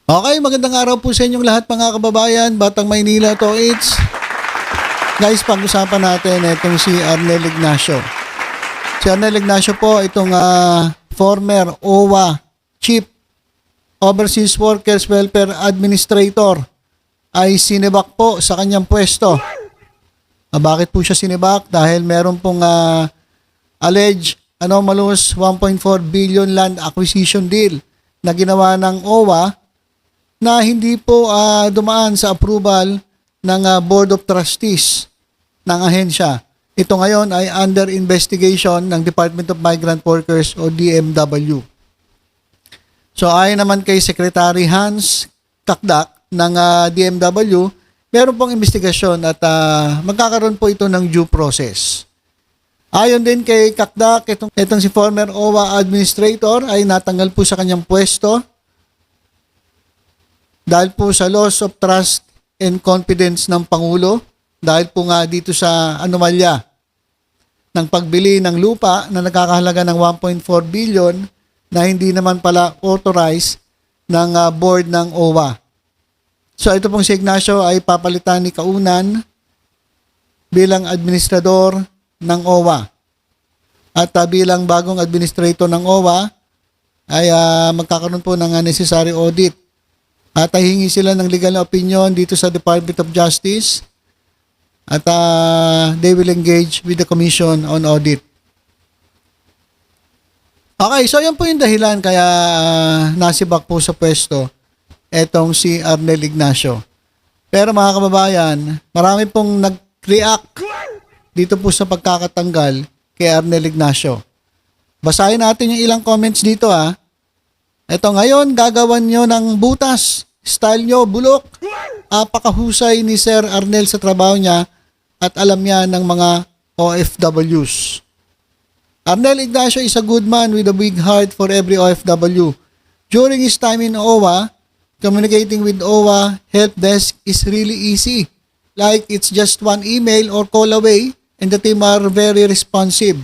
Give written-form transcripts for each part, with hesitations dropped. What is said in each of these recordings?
Okay, magandang araw po sa inyong lahat mga kababayan. Batang Maynila to it's. Guys, pag-usapan natin itong si Arnel Ignacio. Si Arnel Ignacio po, itong former OWA Chief Overseas Workers Welfare Administrator ay sinibak po sa kanyang pwesto. Bakit po siya sinibak? Dahil meron pong alleged anomalous 1.4 billion land acquisition deal na ginawa ng OWA na hindi po dumaan sa approval ng Board of Trustees ng ahensya. Ito ngayon ay under investigation ng Department of Migrant Workers o DMW. So ayon naman kay Secretary Hans Kakdak ng DMW, meron pong investigasyon at magkakaroon po ito ng due process. Ayon din kay Kakdak, itong si former OWA Administrator ay natanggal po sa kanyang pwesto dahil po sa loss of trust and confidence ng Pangulo, dahil po nga dito sa anomalya ng pagbili ng lupa na nagkakahalaga ng 1.4 billion na hindi naman pala authorized ng board ng OWA. So ito pong si Ignacio ay papalitan ni Kaunan bilang administrador ng OWA. At bilang bagong administrator ng OWA ay magkakaroon po ng necessary audit. At hihingi sila ng legal na opinion dito sa Department of Justice at they will engage with the Commission on Audit. Okay, so yan po yung dahilan kaya nasibak po sa pwesto etong si Arnel Ignacio. Pero mga kababayan, marami pong nag-react dito po sa pagkakatanggal kay Arnel Ignacio. Basahin natin yung ilang comments dito . Ito ngayon, gagawan nyo ng butas. Style nyo, bulok. Apakahusay ni Sir Arnel sa trabaho niya at alam niya ng mga OFWs. Arnel Ignacio is a good man with a big heart for every OFW. During his time in OWA, communicating with OWA help desk is really easy. Like it's just one email or call away and the team are very responsive.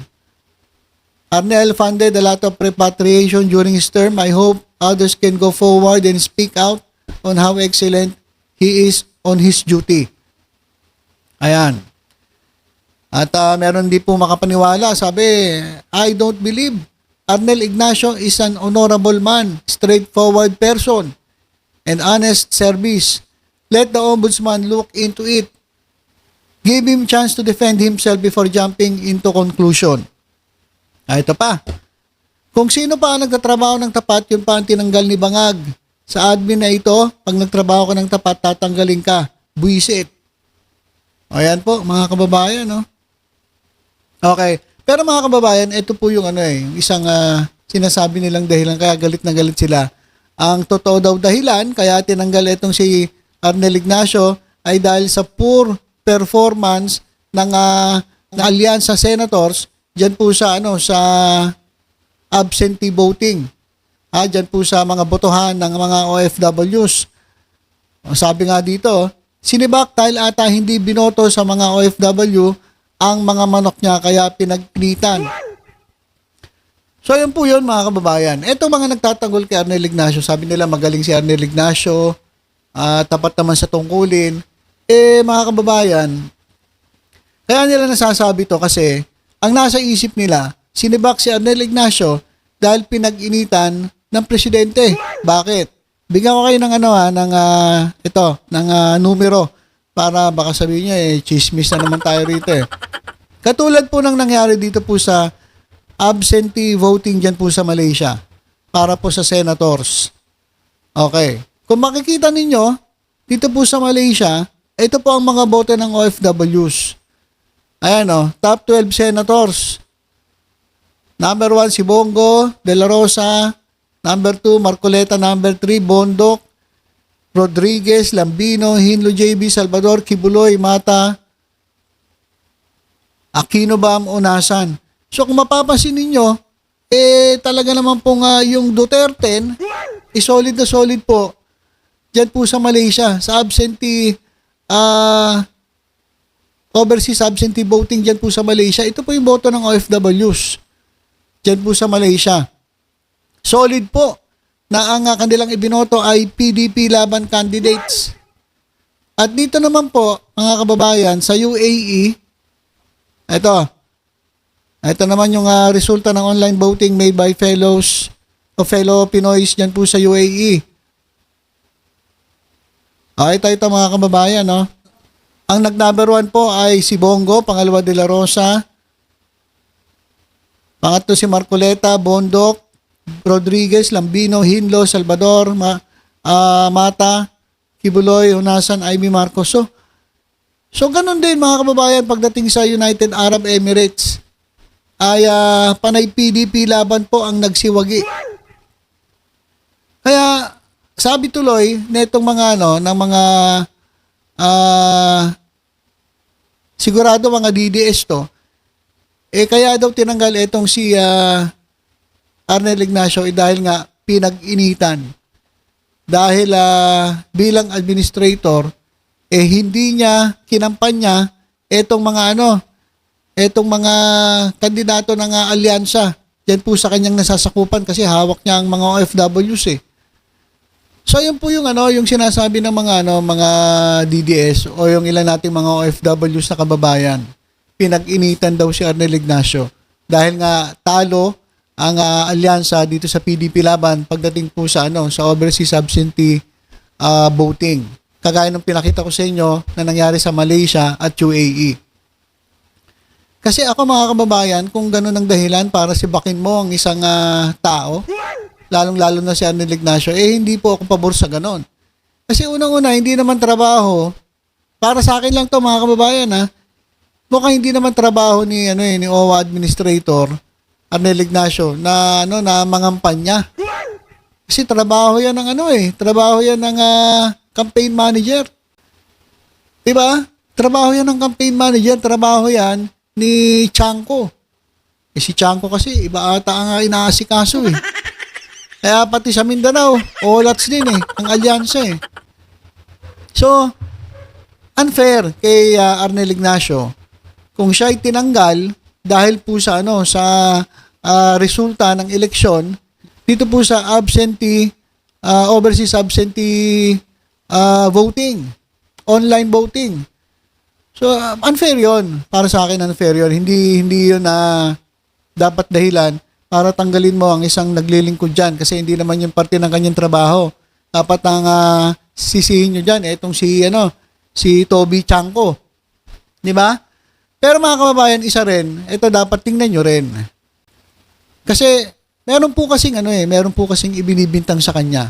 Arnel funded a lot of repatriation during his term. I hope others can go forward and speak out on how excellent he is on his duty. Ayan. At meron din po makapaniwala. Sabi, I don't believe Arnel Ignacio is an honorable man, straightforward person, and honest service. Let the ombudsman look into it. Give him chance to defend himself before jumping into conclusion. Ito pa. Kung sino pa ang nagtatrabaho ng tapat, yun pa ang tinanggal ni Bangag. Sa admin na ito, pag nagtrabaho ka ng tapat, tatanggalin ka. Buisit. Ayan po, mga kababayan, no? Okay. Pero mga kababayan, ito po yung isang sinasabi nilang dahilan kaya galit na galit sila. Ang totoo daw dahilan kaya tinanggal itong si Arnel Ignacio ay dahil sa poor performance ng Alyansa Senators diyan po sa sa absentee voting. Diyan po sa mga botohan ng mga OFWs. Sabi nga dito, sinibak dahil ata hindi binoto sa mga OFW ang mga manok niya kaya pinagpilitan. So yun po yun mga kababayan. Ito mga nagtatanggol kay Arnel Ignacio, sabi nila magaling si Arnel Ignacio, tapat naman sa tungkulin. Mga kababayan, kaya nila nasasabi to kasi ang nasa isip nila, sinibak si Arnel Ignacio dahil pinag-initan ng presidente. Bakit? Bigyan ko kayo ng ng numero para baka sabihin niya chismis na naman tayo rito . Katulad po ng nangyari dito po sa absentee voting dyan po sa Malaysia para po sa senators. Okay. Kung makikita ninyo, dito po sa Malaysia, ito po ang mga boto ng OFWs. Ayan top 12 senators. Number 1 si Bongo, De La Rosa. Number 2, Marcoleta. Number 3, Bondok, Rodriguez, Lambino, Hinlo JB, Salvador, Kibuloy, Mata, Aquino Bam, Unasan. So kung mapapansin ninyo, talaga naman po yung Duterte, solid na solid po dyan po sa Malaysia, sa absentee, overseas absentee voting dyan po sa Malaysia. Ito po yung boto ng OFWs dyan po sa Malaysia. Solid po. na ang kanilang ibinoto ay PDP laban candidates. At dito naman po, mga kababayan, sa UAE, ito naman yung resulta ng online voting made by fellow Pinoys dyan po sa UAE. Ito mga kababayan, no? Ang nag-number 1 po ay si Bongo, pangalawa De La Rosa, pangatlo si Marcoleta, Bondok, Rodriguez, Lambino, Hinlo, Salvador, Mata, Kibuloy, Hunasan, Amy Marcos. So ganun din mga kababayan pagdating sa United Arab Emirates ay panay PDP laban po ang nagsiwagi. Kaya sabi tuloy netong mga ng mga sigurado mga DDS to, kaya daw tinanggal itong si Arnel Ignacio dahil nga pinag-initan. Dahil bilang administrator, hindi niya kinampanya itong mga itong mga kandidato ng alyansa. Yan po sa kanyang nasasakupan kasi hawak niya ang mga OFWs . So yun po yung yung sinasabi ng mga DDS o yung ilan nating mga OFWs na kababayan. Pinag-initan daw si Arnel Ignacio dahil nga talo ang alyansa dito sa PDP laban pagdating po sa sa overseas absentee voting. Kagaya ng pinakita ko sa inyo na nangyari sa Malaysia at UAE. Kasi ako mga kababayan, kung gano'n ang dahilan para sibakin mo ang isang tao, lalong-lalo na si Arnel Ignacio, hindi po ako pabor sa gano'n. Kasi unang-una, hindi naman trabaho, para sa akin lang to mga kababayan mukhang hindi naman trabaho ni OWA administrator Arnel Ignacio na na mangampanya. Kasi trabaho yan ng trabaho yan ng campaign manager. 'Di ba? Trabaho yan ng campaign manager, trabaho yan ni Chanco. Si Chanco kasi iba ata ang inaasikaso . Kaya pati sa Mindanao, olats din ang alyansa . So, unfair kay Arnel Ignacio kung siya ay tinanggal dahil po sa sa resulta ng eleksyon dito po sa overseas absentee voting, online voting. So unfair 'yon. Para sa akin unfair 'yon. Hindi 'yon na dapat dahilan para tanggalin mo ang isang naglilingkod diyan kasi hindi naman 'yung parte ng kanyang trabaho. Dapat ang sisihin niyo diyan itong si Toby Chanco. 'Di ba? Pero mga kababayan, isa rin, ito dapat tingnan nyo rin. Kasi, meron po kasing ibinibintang sa kanya.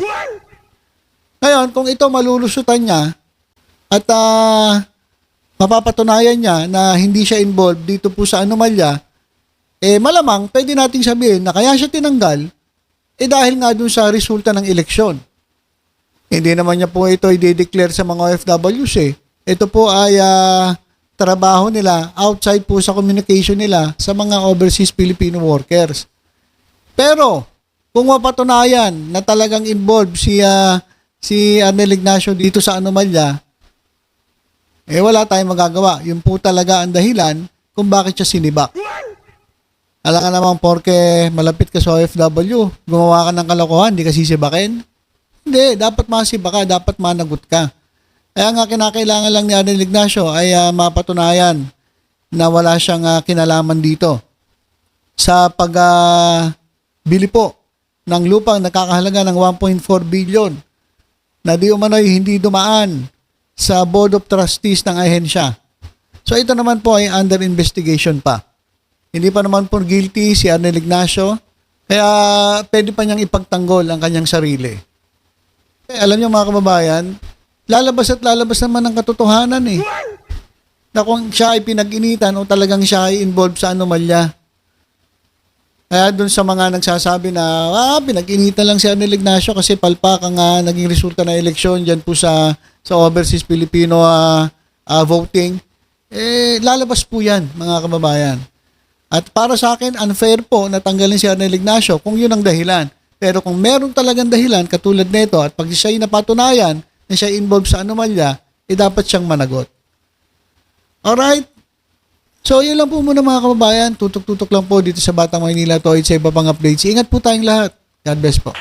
Ngayon, kung ito malulusutan niya, at mapapatunayan niya na hindi siya involved dito po sa anomalya, malamang pwede nating sabihin na kaya siya tinanggal, dahil nga dun sa resulta ng eleksyon. Hindi naman niya po ito i-declare sa mga OFWs . Ito po ay trabaho nila outside po sa communication nila sa mga overseas Filipino workers. Pero kung mapatunayan na talagang involved si Arnel Ignacio dito sa anomalya, wala tayong magagawa. Yun po talaga ang dahilan kung bakit siya sinibak. Alam ka naman porke malapit ka sa OFW, gumawa ka ng kalokohan, hindi ka sisibakin? Hindi, dapat masibak ka, dapat managot ka. Kaya nga kinakailangan lang ni Arnel Ignacio ay mapatunayan na wala siyang kinalaman dito sa pagbili po ng lupang nakakahalaga ng 1.4 billion na di umano'y hindi dumaan sa Board of Trustees ng ahensya. So ito naman po ay under investigation pa. Hindi pa naman po guilty si Arnel Ignacio, kaya pwede pa niyang ipagtanggol ang kanyang sarili. Alam niyo mga kababayan, lalabas at lalabas naman ang katotohanan na kung siya ay pinag-initan o talagang siya ay involved sa anomalya. Kaya dun sa mga nagsasabi na pinag-initan lang si Arnel Ignacio kasi palpak ang naging resulta ng eleksyon dyan po sa overseas Filipino voting, lalabas po yan mga kababayan. At para sa akin, unfair po na tanggalin si Arnel Ignacio kung yun ang dahilan. Pero kung meron talagang dahilan katulad nito at pag siya ay napatunayan na siya involved sa anomalya, dapat siyang managot. Alright? So, yun lang po muna mga kababayan. Tutok-tutok lang po dito sa Batang Maynila to sa iba pang updates. Ingat po tayong lahat. God bless po.